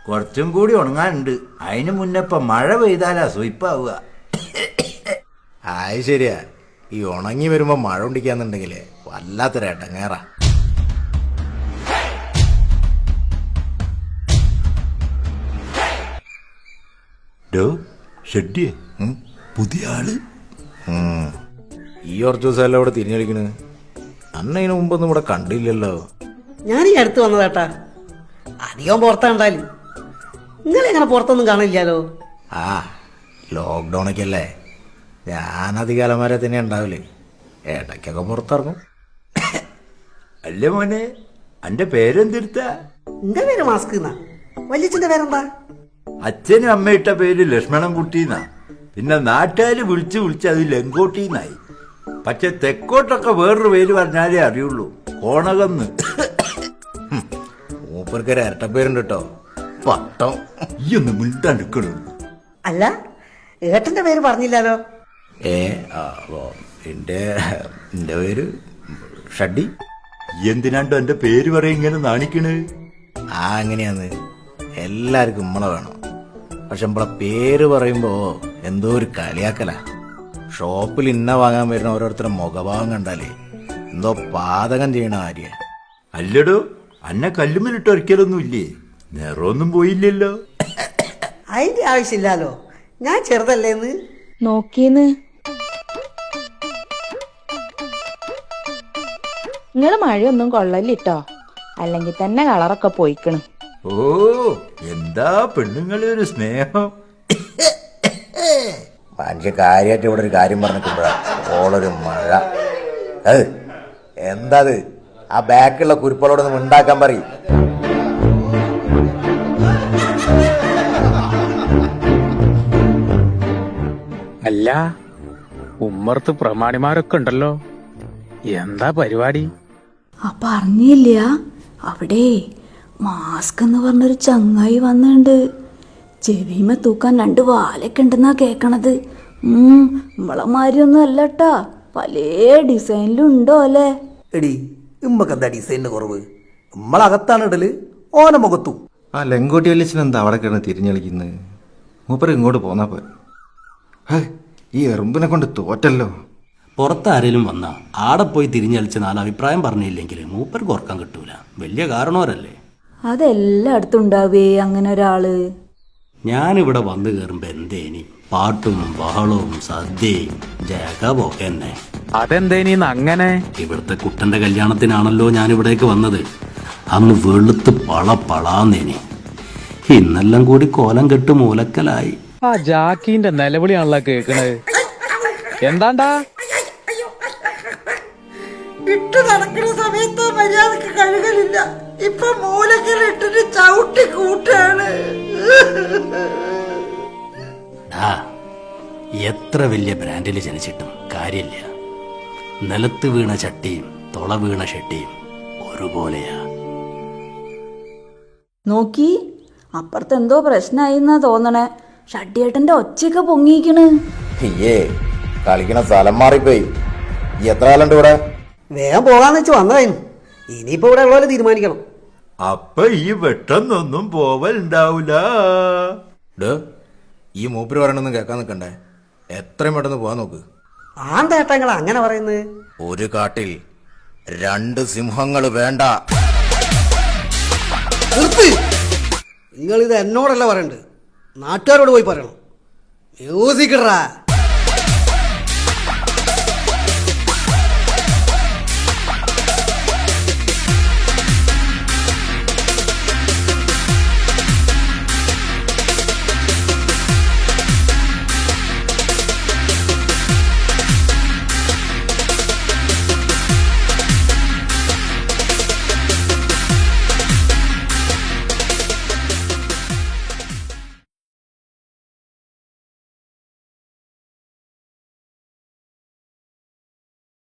കുറച്ചും കൂടി ഉണങ്ങാനുണ്ട്. അതിന് മുന്നേ ഇപ്പം മഴ പെയ്താലാ സുയിപ്പാവുക. അത് ശരിയാ. ഈ ഉണങ്ങി വരുമ്പോൾ മഴ ഉണ്ടിക്കാന്നുണ്ടെങ്കിലേ വല്ലാത്തൊരേട്ടങ്ങേറാ. ഷെഡിയെ പുതിയ ആള് ഈ കുറച്ച് ദിവസമല്ല ഇവിടെ തിരിഞ്ഞളിക്കണ്. അന്നതിന് മുമ്പൊന്നും ഇവിടെ കണ്ടില്ലല്ലോ. ഞാൻ ഈ അടുത്ത് വന്നതാട്ടാ. അധികം പുറത്താ കണ്ടാല്. നിങ്ങളെങ്ങനെ പുറത്തൊന്നും കാണില്ലല്ലോ. ആ ലോക്ക്ഡൗണൊക്കെ അല്ലേ, ഞാനധികാലം വരെ തന്നെ ഉണ്ടാവില്ലേ, ഇടയ്ക്കൊക്കെ പുറത്തിറങ്ങും. അല്ല മോനെ, എന്റെ പേരെന്തിരുത്ത? എന്റെ പേര് മാസ്ക് എന്നാ. വല്യച്ഛന്റെ പേരെന്താ? അച്ഛനും അമ്മയിട്ട പേര് ലക്ഷ്മണൻ കുട്ടിന്നാ. പിന്നെ നാട്ടുകാര് വിളിച്ച് അത് ലങ്കോട്ടിന്നായി. പക്ഷെ തെക്കോട്ടൊക്കെ വേറൊരു പേര് പറഞ്ഞാലേ അറിയുള്ളൂ, കോണകന്ന്. മൂപ്പർക്കൊരു ഇരട്ടപ്പേരുണ്ട് കേട്ടോ, പട്ടം. ഈ ഒന്ന് മിണ്ടാണ്ടിക്കണു. അല്ല, ഏട്ടന്റെ പേര് പറഞ്ഞില്ലല്ലോ. എന്റെ പേര് ഷഡ്ഡി. എന്തിനാണ്ടോ എന്റെ പേര് പറയും ഇങ്ങനെ നാണിക്കണ്? അങ്ങനെയാന്ന്, എല്ലാവർക്കും നമ്മളെ വേണം. പക്ഷെ നമ്മളെ പേര് പറയുമ്പോ എന്തോ ഒരു കളിയാക്കല. ഷോപ്പിൽ ഇന്ന വാങ്ങാൻ വരുന്ന ഓരോരുത്തരുടെ മുഖഭാവം കണ്ടാലേ എന്തോ പാതകം ചെയ്യണ കാര്യ. അല്ലടോ, അന്നെ കല്ലുമ്മലിട്ട് ഒരിക്കലൊന്നും ഇല്ലേ? നേരമൊന്നും പോയില്ലല്ലോ. അതിന്റെ ആവശ്യമില്ലല്ലോ, ഞാൻ ചെറുതല്ലേന്ന്. നോക്കീന്ന് നിങ്ങള് മഴയൊന്നും കൊള്ളലിട്ടോ, അല്ലെങ്കിൽ തന്നെ കളറൊക്കെ പോയിക്കണ്. ഓ, എന്താ പെണ്ണുങ്ങളെ ഒരു സ്നേഹം. മനുഷ്യ കാര്യമായിട്ട് ഇവിടെ ഒരു കാര്യം പറഞ്ഞിട്ടുമ്പോഴാ ഓളൊരു മഴ. എന്താ ആ ബാക്കിലുള്ള കുരുപ്പളോടൊന്നും ഉണ്ടാക്കാൻ പറയും. അല്ല, ഉമ്മർത്ത് പ്രമാണിമാരൊക്കെ ഉണ്ടല്ലോ, എന്താ പരിപാടി? പറഞ്ഞില്ല, അവിടെ മാസ്ക് എന്ന് പറഞ്ഞൊരു ചങ്ങായി വന്നിട്ടുണ്ട്. ചെവിമ തൂക്കാൻ 2 വാലൊക്കെ ഉണ്ടെന്നാ കേക്കണത്. നമ്മളമാരിയൊന്നും അല്ലട്ടാ, പല ഡിസൈനിലും ഉണ്ടോ അല്ലേ. എടി, ഇമ്മക്കെന്താ ഡിസൈനിന്റെ കുറവ്? നമ്മളകത്താണ് ഇടല്, ഓന മുഖത്തും. ആ ലങ്കോട്ടി വല്യച്ഛൻ എന്താ അവിടെ കിടന്ന് തിരിഞ്ഞളിക്കുന്നത്? മൂപ്പർ ഇങ്ങോട്ട് പോന്നാ പോരെ. ഈ എറുമ്പിനെ കൊണ്ട് തോറ്റല്ലോ. പുറത്താരേലും വന്നാ ആടെ പോയി തിരിഞ്ഞളിച്ച് 4 അഭിപ്രായം പറഞ്ഞില്ലെങ്കിൽ മൂപ്പർക്ക് ഓർക്കാൻ കിട്ടൂല. വലിയ കാരണവരല്ലേ. അതെല്ലായിടത്തും ഉണ്ടാവേ അങ്ങനെ ഒരാള്. ഞാനിവിടെ വന്നു കയറുമ്പോ എന്തേനി പാട്ടും ബഹളവും സദ്യയും ജഗപോക്കെ തന്നെ. അതെന്തേനീന്ന് അങ്ങനെ? ഇവിടുത്തെ കുട്ടന്റെ കല്യാണത്തിനാണല്ലോ ഞാനിവിടേക്ക് വന്നത്. അന്ന് വെളുത്ത് പളാന്നേനി. ഇന്നെല്ലാം കൂടി കോലം കെട്ട് മൂലക്കലായി. ആ ജാക്കിന്റെ നിലവിളിയാണല്ലോ കേക്കണത്. എന്താണ്ടാ ഇട്ട് നടക്കുന്ന സമയത്ത് മര്യാദക്ക് കഴുകലില്ല. ഇപ്പൊ മൂലക്കലിട്ടിട്ട് ചവിട്ടി കൂട്ടാണ്. എത്ര വലിയ ബ്രാൻഡിൽ ജനിച്ചിട്ടും കാര്യമില്ല. നിലത്ത് വീണ ചട്ടിയും തുള വീണ ഷെട്ടിയും ഒരുപോലെയാ. നോക്കി, അപ്പുറത്ത് എന്തോ പ്രശ്നമായിന്നാ തോന്നണേ. ഷഡ്ഡിയേട്ടന്റെ ഒച്ചയൊക്കെ പൊങ്ങിക്കണ്. കളിക്കണ സ്ഥലം മാറിപ്പോയി. എത്ര കാലുണ്ട് ഇവിടെ? വേഗം പോകാന്ന് വെച്ച് വന്നതായിരുന്നു. ഇനിയിപ്പോ ഇവിടെ ഉള്ളവരെ തീരുമാനിക്കണം. അപ്പൊ ഈ വെട്ടൊന്നും പോവലുണ്ടാവൂല. ഈ മൂപ്പര് പറയണൊന്നും കേൾക്കാൻ നിൽക്കണ്ടേ, എത്രയും പെട്ടെന്ന് പോവാൻ നോക്ക്. ആന്തേട്ടങ്ങൾ അങ്ങനെ പറയുന്നത്? ഒരു കാട്ടിൽ 2 സിംഹങ്ങൾ വേണ്ട. നിങ്ങൾ ഇത് എന്നോടല്ല പറയണ്ട്, നാട്ടുകാരോട് പോയി പറയണം. മ്യൂസിക് ഇടറാ.